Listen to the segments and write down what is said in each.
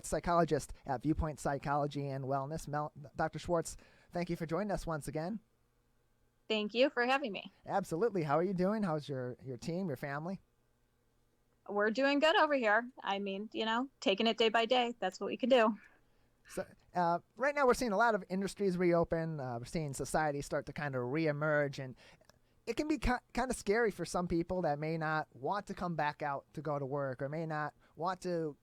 psychologist at Viewpoint Psychology and Wellness. Dr. Schwartz, thank you for joining us once again. Thank you for having me. Absolutely. How are you doing? How's your team, your family? We're doing good over here. I mean, taking it day by day. That's what we can do. So, right now we're seeing a lot of industries reopen. We're seeing society start to kind of reemerge, and it can be kind of scary for some people that may not want to come back out to go to work, or may not want to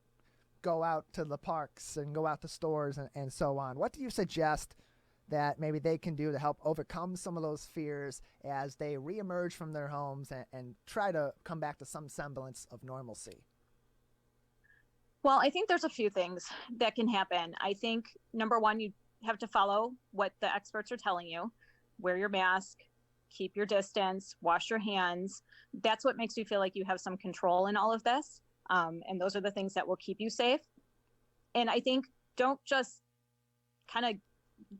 go out to the parks and go out to stores and so on. What do you suggest that maybe they can do to help overcome some of those fears as they reemerge from their homes and try to come back to some semblance of normalcy? Well, I think there's a few things that can happen. I think number one, you have to follow what the experts are telling you. Wear your mask, keep your distance, wash your hands. That's what makes you feel like you have some control in all of this. And those are the things that will keep you safe. And I think don't just kind of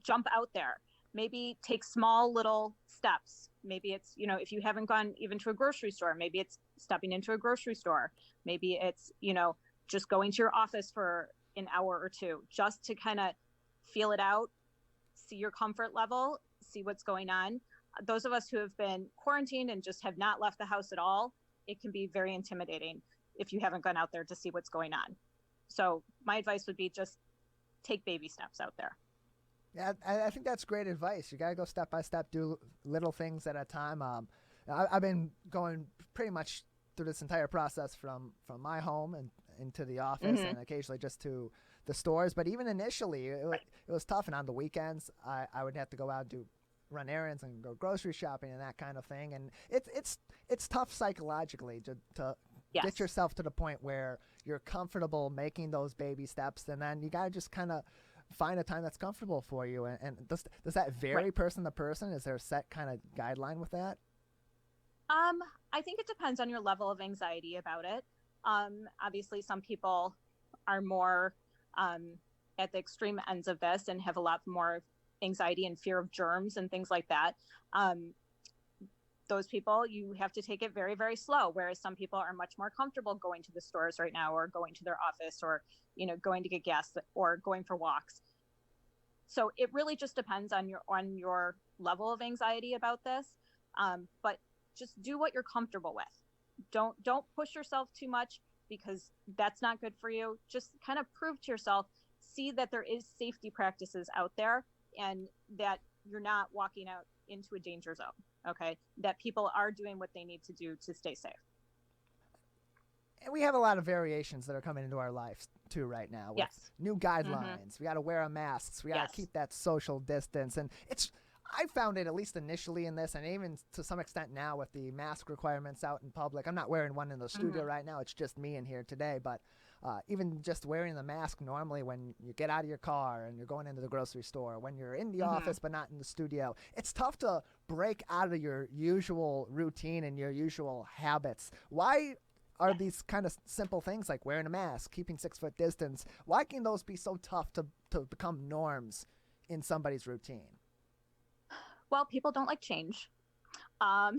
jump out there. Maybe take small little steps. Maybe it's, if you haven't gone even to a grocery store, maybe it's stepping into a grocery store. Maybe it's, just going to your office for an hour or two, just to kind of feel it out, see your comfort level, see what's going on. Those of us who have been quarantined and just have not left the house at all, it can be very intimidating if you haven't gone out there to see what's going on. So my advice would be just take baby steps out there. Yeah, I think that's great advice. You got to go step by step, do little things at a time. I've been going pretty much through this entire process from my home and into the office, and occasionally just to the stores. But even initially, it was tough. And on the weekends, I would have to go out and run errands and go grocery shopping and that kind of thing. And it's tough psychologically to Yes. get yourself to the point where you're comfortable making those baby steps, and then you got to just kind of find a time that's comfortable for you. And does that vary person to person? Is there a set kind of guideline with that? I think it depends on your level of anxiety about it. Obviously, some people are more at the extreme ends of this and have a lot more anxiety and fear of germs and things like that. Those people, you have to take it very, very slow. Whereas some people are much more comfortable going to the stores right now, or going to their office, or, going to get gas, or going for walks. So it really just depends on your level of anxiety about this. But just do what you're comfortable with. Don't push yourself too much, because that's not good for you. Just kind of prove to yourself, see that there is safety practices out there, and that you're not walking out into a danger zone. Okay, that people are doing what they need to do to stay safe. And we have a lot of variations that are coming into our lives too right now with Yes. new guidelines. We got to wear our masks. We got to Yes. keep that social distance. And I found it, at least initially in this, and even to some extent now with the mask requirements out in public. I'm not wearing one in the studio right now. It's just me in here today. But even just wearing the mask normally when you get out of your car and you're going into the grocery store, when you're in the office but not in the studio, it's tough to break out of your usual routine and your usual habits. Why are these kind of simple things like wearing a mask, keeping 6 foot distance, why can those be so tough to become norms in somebody's routine? Well, people don't like change. Um,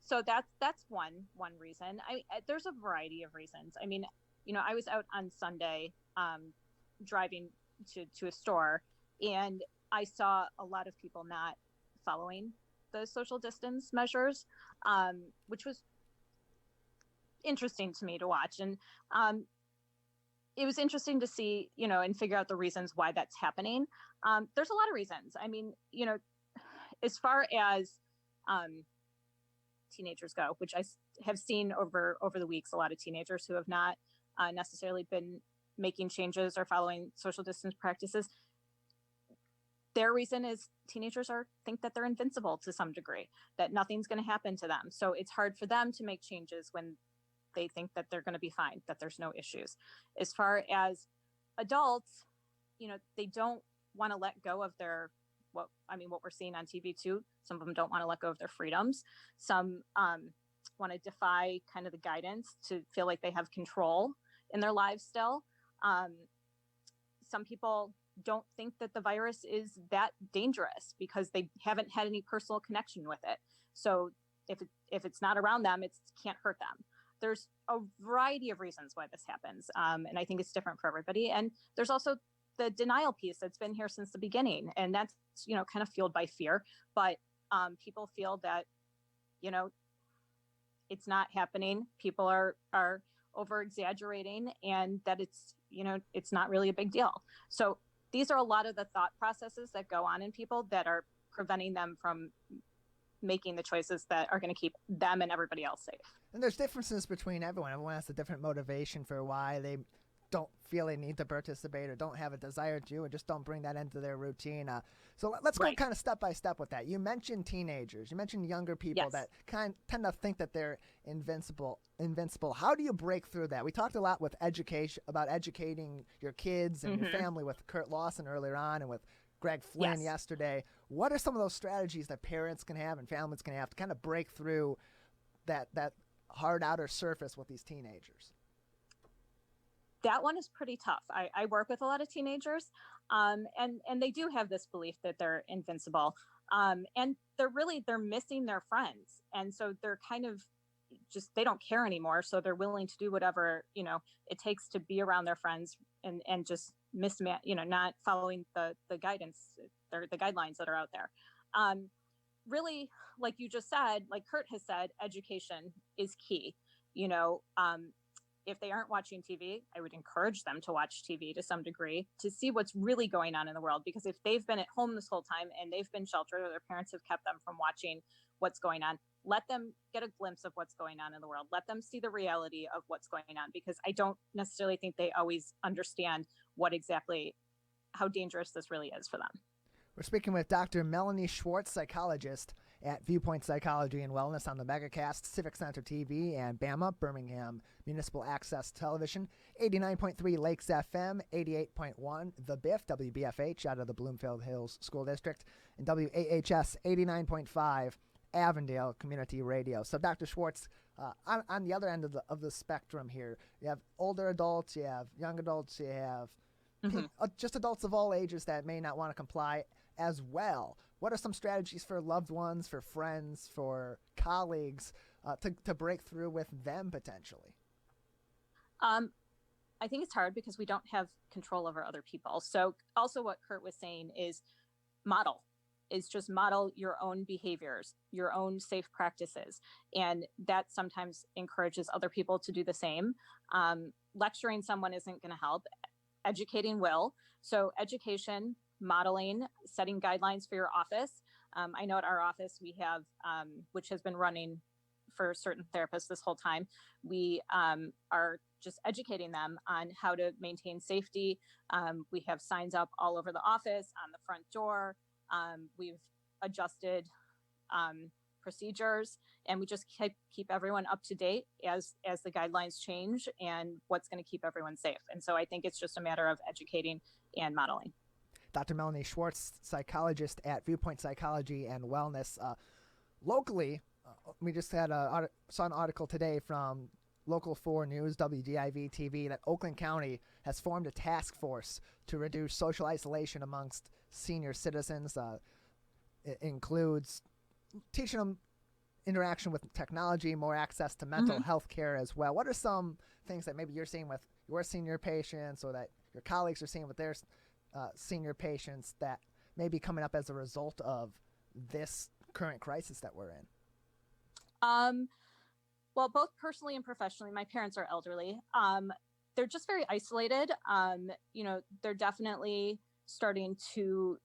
so that's one reason. There's a variety of reasons. I mean, I was out on Sunday, driving to a store, and I saw a lot of people not following the social distance measures, which was interesting to me to watch. And it was interesting to see, and figure out the reasons why that's happening. There's a lot of reasons. I mean, as far as teenagers go, which I have seen over the weeks, a lot of teenagers who have not necessarily been making changes or following social distance practices. Their reason is teenagers think that they're invincible to some degree, that nothing's going to happen to them. So it's hard for them to make changes when they think that they're going to be fine, that there's no issues. As far as adults, they don't want to let go of what we're seeing on TV too. Some of them don't want to let go of their freedoms. Some want to defy kind of the guidance to feel like they have control in their lives still. Some people don't think that the virus is that dangerous because they haven't had any personal connection with it. So if it's not around them, it can't hurt them. There's a variety of reasons why this happens. And I think it's different for everybody. And there's also the denial piece that's been here since the beginning. And that's, kind of fueled by fear. But people feel that, it's not happening. People are over exaggerating, and that it's not really a big deal. So these are a lot of the thought processes that go on in people that are preventing them from making the choices that are going to keep them and everybody else safe. And there's differences between everyone. Everyone has a different motivation for why they don't feel they need to participate or don't have a desire to, or just don't bring that into their routine. So let's go kind of step by step with that. You mentioned teenagers. You mentioned younger people that tend to think that they're invincible. How do you break through that? We talked a lot with about educating your kids and your family with Kurt Lawson earlier on, and with Greg Flynn yesterday. What are some of those strategies that parents can have and families can have to kind of break through that hard outer surface with these teenagers? That one is pretty tough. I work with a lot of teenagers, and they do have this belief that they're invincible, and they're missing their friends, and so they're kind of they don't care anymore. So they're willing to do whatever it takes to be around their friends, and just not following the guidance or the guidelines that are out there. Really, like you just said, like Kurt has said, education is key. If they aren't watching TV, I would encourage them to watch TV to some degree to see what's really going on in the world. Because if they've been at home this whole time and they've been sheltered, or their parents have kept them from watching what's going on, let them get a glimpse of what's going on in the world. Let them see the reality of what's going on, because I don't necessarily think they always understand how dangerous this really is for them. We're speaking with Dr. Melanie Schwartz, psychologist at Viewpoint Psychology and Wellness on the Megacast, Civic Center TV, and BAMA, Birmingham Municipal Access Television, 89.3 Lakes FM, 88.1 The Biff, WBFH, out of the Bloomfield Hills School District, and WAHS 89.5 Avondale Community Radio. So, Dr. Schwartz, on the other end of the spectrum here, you have older adults, you have young adults, you have just adults of all ages that may not want to comply as well. What are some strategies for loved ones, for friends, for colleagues to break through with them potentially? I think it's hard because we don't have control over other people. So also what Kurt was saying is just model your own behaviors, your own safe practices. And that sometimes encourages other people to do the same. Lecturing someone isn't going to help. Educating will. So education, modeling, setting guidelines for your office. I know at our office we have, which has been running for certain therapists this whole time, we are just educating them on how to maintain safety. We have signs up all over the office, on the front door. We've adjusted procedures, and we just keep everyone up to date as the guidelines change and what's going to keep everyone safe. And so I think it's just a matter of educating and modeling. Dr. Melanie Schwartz, psychologist at Viewpoint Psychology and Wellness. Locally, we just saw an article today from Local 4 News, WDIV TV, that Oakland County has formed a task force to reduce social isolation amongst senior citizens. It includes teaching them interaction with technology, more access to mental health care as well. What are some things that maybe you're seeing with your senior patients, or that your colleagues are seeing with their senior patients, that may be coming up as a result of this current crisis that we're in? Well, both personally and professionally, my parents are elderly. They're just very isolated. They're definitely starting to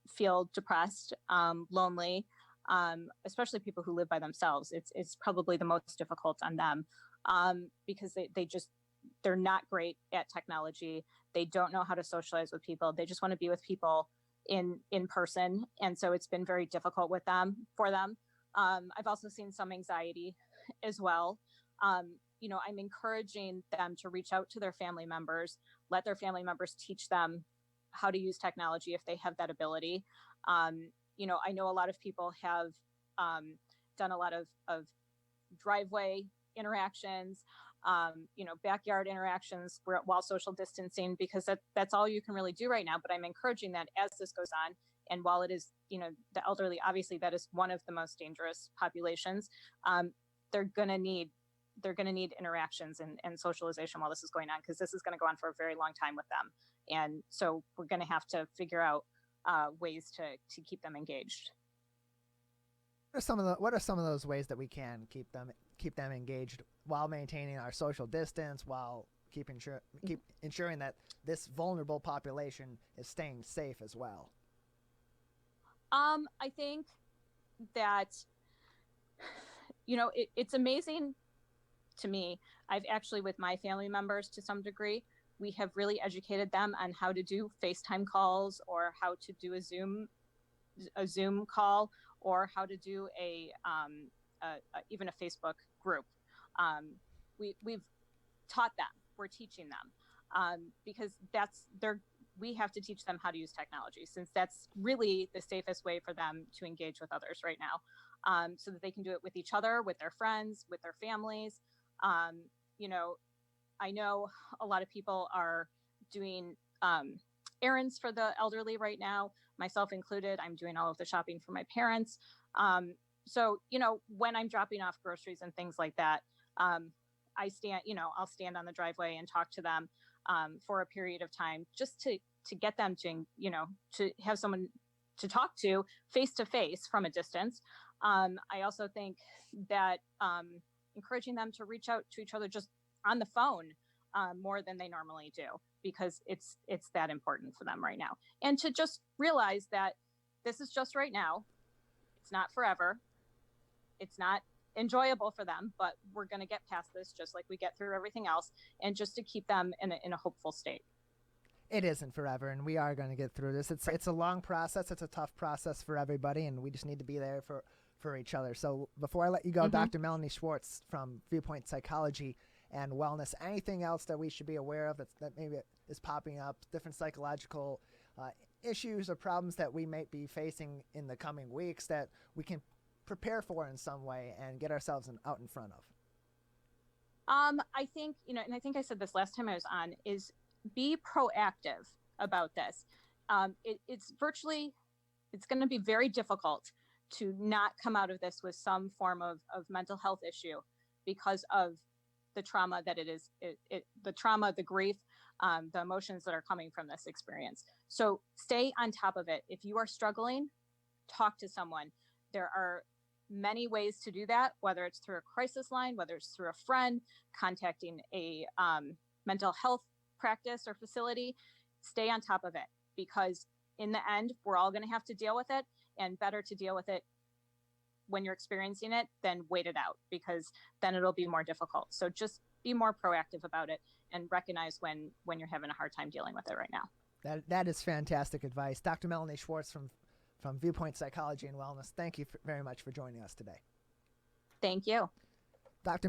feel depressed, lonely, especially people who live by themselves. It's probably the most difficult on them, because they're not great at technology. They don't know how to socialize with people. They just want to be with people in person. And so it's been very difficult for them. I've also seen some anxiety as well. I'm encouraging them to reach out to their family members, let their family members teach them how to use technology if they have that ability. I know a lot of people have done a lot of driveway interactions, backyard interactions while social distancing, because that's all you can really do right now. But I'm encouraging that as this goes on, and while it is, the elderly, obviously that is one of the most dangerous populations, they're going to need they're going to need interactions and socialization while this is going on, because this is going to go on for a very long time with them. And so we're going to have to figure out ways to keep them engaged. What are some of those ways that we can keep them engaged while maintaining our social distance, while keep ensuring that this vulnerable population is staying safe as well? I think that, it's amazing to me. I've actually, with my family members to some degree, we have really educated them on how to do FaceTime calls, or how to do a Zoom call, or how to do even a Facebook group. We've taught them, we're teaching them, because we have to teach them how to use technology, since that's really the safest way for them to engage with others right now, so that they can do it with each other, with their friends, with their families. I know a lot of people are doing errands for the elderly right now, myself included. I'm doing all of the shopping for my parents. So, when I'm dropping off groceries and things like that, I'll stand on the driveway and talk to them for a period of time, just to get them to have someone to talk to face from a distance. I also think that encouraging them to reach out to each other just on the phone more than they normally do, because it's that important for them right now. And to just realize that this is just right now. It's not forever. It's not enjoyable for them, but we're going to get past this just like we get through everything else, and just to keep them in a hopeful state. It isn't forever, and we are going to get through this. It's a long process. It's a tough process for everybody, and we just need to be there for each other. So before I let you go, Dr. Melanie Schwartz from Viewpoint Psychology and Wellness, anything else that we should be aware of that maybe is popping up, different psychological issues or problems that we might be facing in the coming weeks that we can prepare for in some way and get ourselves out in front of? I think, and I think I said this last time I was on, is be proactive about this. It's going to be very difficult to not come out of this with some form of mental health issue, because of the trauma that it is, the trauma, the grief, the emotions that are coming from this experience. So stay on top of it. If you are struggling, talk to someone. There are many ways to do that, whether it's through a crisis line, whether it's through a friend, contacting a mental health practice or facility. Stay on top of it, because in the end, we're all going to have to deal with it, and better to deal with it when you're experiencing it than wait it out, because then it'll be more difficult. So just be more proactive about it and recognize when you're having a hard time dealing with it right now. That is fantastic advice. Dr. Melanie Schwartz from Viewpoint Psychology and Wellness, thank you very much for joining us today. Thank you. Dr.